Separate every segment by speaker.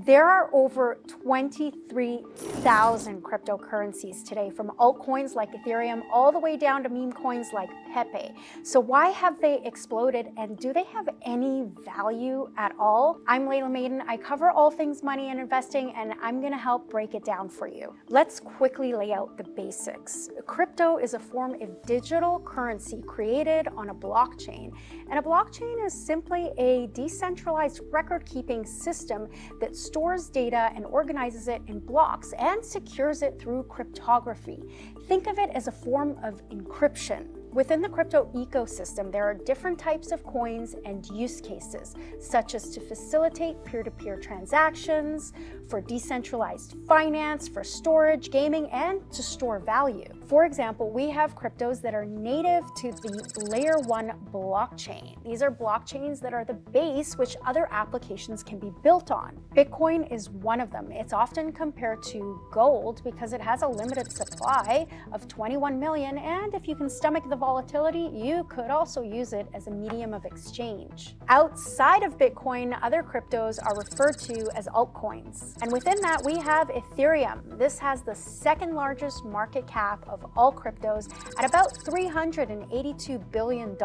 Speaker 1: There are over 23,000 cryptocurrencies today, from altcoins like Ethereum all the way down to meme coins like Pepe. So why have they exploded, and do they have any value at all? I'm Laila Maidan. I cover all things money and investing, and I'm going to help break it down for you. Let's quickly lay out the basics. Crypto is a form of digital currency created on a blockchain, and a blockchain is simply a decentralized record-keeping system that stores data and organizes it in blocks and secures it through cryptography. Think of it as a form of encryption. Within the crypto ecosystem, there are different types of coins and use cases, such as to facilitate peer-to-peer transactions, for decentralized finance, for storage, gaming, and to store value. For example, we have cryptos that are native to the layer 1 blockchain. These are blockchains that are the base which other applications can be built on. Bitcoin is one of them. It's often compared to gold because it has a limited supply of 21 million, and if you can stomach the volatility, you could also use it as a medium of exchange. Outside of Bitcoin, other cryptos are referred to as altcoins. And within that, we have Ethereum. This has the second largest market cap of all cryptos at about $382 billion.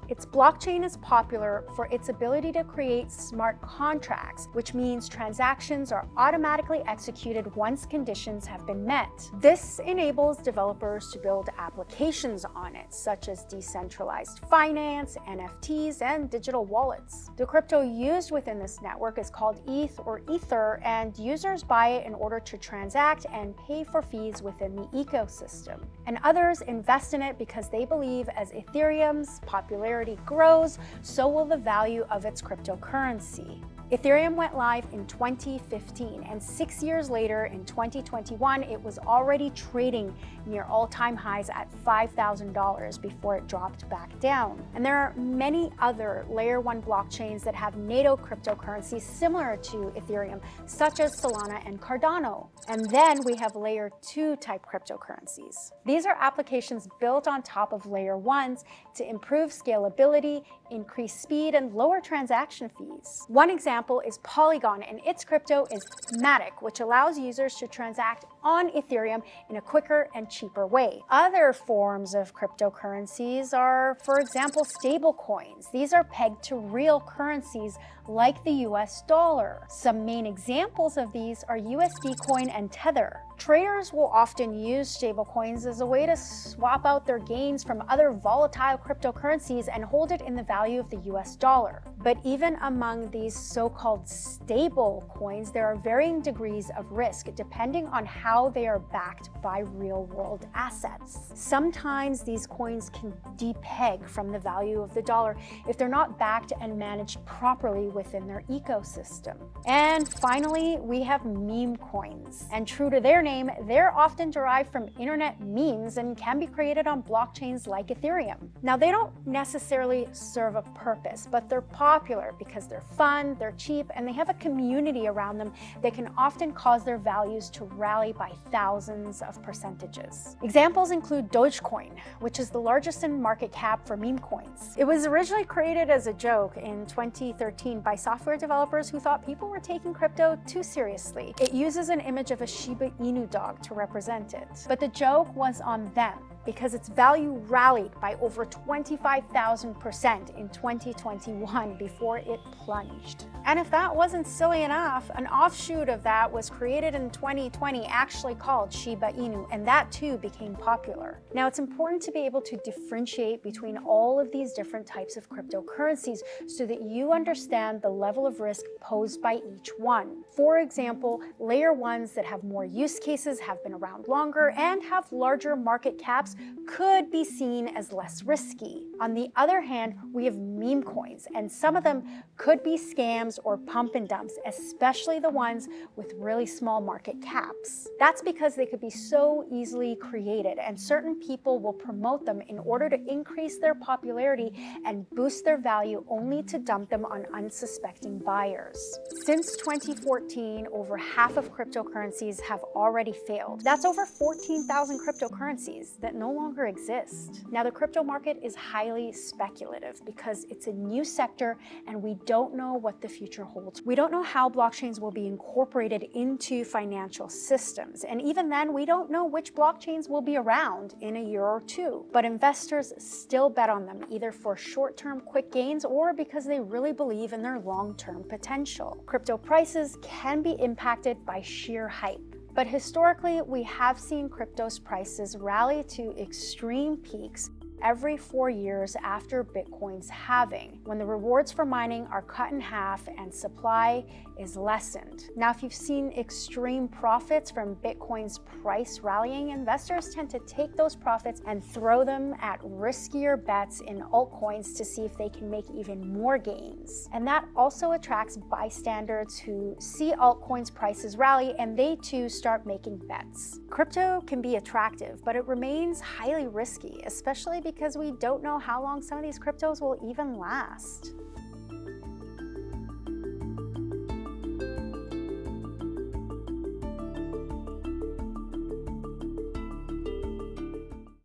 Speaker 1: Its blockchain is popular for its ability to create smart contracts, which means transactions are automatically executed once conditions have been met. This enables developers to build applications on it, such as decentralized finance, NFTs, and digital wallets. The crypto used within this network is called ETH or Ether, and users buy it in order to transact and pay for fees within the ecosystem. And others invest in it because they believe as Ethereum's popularity grows, so will the value of its cryptocurrency. Ethereum went live in 2015, and 6 years later, in 2021, it was already trading near all-time highs at $5,000 before it dropped back down. And there are many other layer 1 blockchains that have native cryptocurrencies similar to Ethereum, such as Solana and Cardano. And then we have layer 2 type cryptocurrencies. These are applications built on top of layer 1s to improve scalability, increase speed, and lower transaction fees. One example is Polygon, and its crypto is MATIC, which allows users to transact on Ethereum in a quicker and cheaper way. Other forms of cryptocurrencies are, for example, stablecoins. These are pegged to real currencies like the US dollar. Some main examples of these are USD Coin and Tether. Traders will often use stablecoins as a way to swap out their gains from other volatile cryptocurrencies and hold it in the value of the US dollar. But even among these so-called stable coins, there are varying degrees of risk depending on how they are backed by real-world assets. Sometimes these coins can depeg from the value of the dollar if they're not backed and managed properly within their ecosystem. And finally, we have meme coins. And true to their name, they're often derived from internet memes and can be created on blockchains like Ethereum. Now, they don't necessarily serve a purpose, but they're popular because they're fun, they're cheap, and they have a community around them that can often cause their values to rally by thousands of percentages. Examples include Dogecoin, which is the largest in market cap for meme coins. It was originally created as a joke in 2013 by software developers who thought people were taking crypto too seriously. It uses an image of a Shiba Inu dog to represent it. But the joke was on them, because its value rallied by over 25,000% in 2021 before it plunged. And if that wasn't silly enough, an offshoot of that was created in 2020, actually called Shiba Inu, and that too became popular. Now, it's important to be able to differentiate between all of these different types of cryptocurrencies so that you understand the level of risk posed by each one. For example, layer 1s that have more use cases, have been around longer, and have larger market caps could be seen as less risky. On the other hand, we have meme coins, and some of them could be scams or pump and dumps, especially the ones with really small market caps. That's because they could be so easily created, and certain people will promote them in order to increase their popularity and boost their value, only to dump them on unsuspecting buyers. Since 2014, over half of cryptocurrencies have already failed. That's over 14,000 cryptocurrencies that no longer exist. Now, the crypto market is highly speculative because it's a new sector and we don't know what the future holds. We don't know how blockchains will be incorporated into financial systems. And even then, we don't know which blockchains will be around in a year or two. But investors still bet on them, either for short-term quick gains or because they really believe in their long-term potential. Crypto prices can be impacted by sheer hype. But historically, we have seen crypto's prices rally to extreme peaks every 4 years after Bitcoin's halving, when the rewards for mining are cut in half and supply is lessened. Now, if you've seen extreme profits from Bitcoin's price rallying, investors tend to take those profits and throw them at riskier bets in altcoins to see if they can make even more gains. And that also attracts bystanders who see altcoins prices rally and they too start making bets. Crypto can be attractive, but it remains highly risky, especially because we don't know how long some of these cryptos will even last.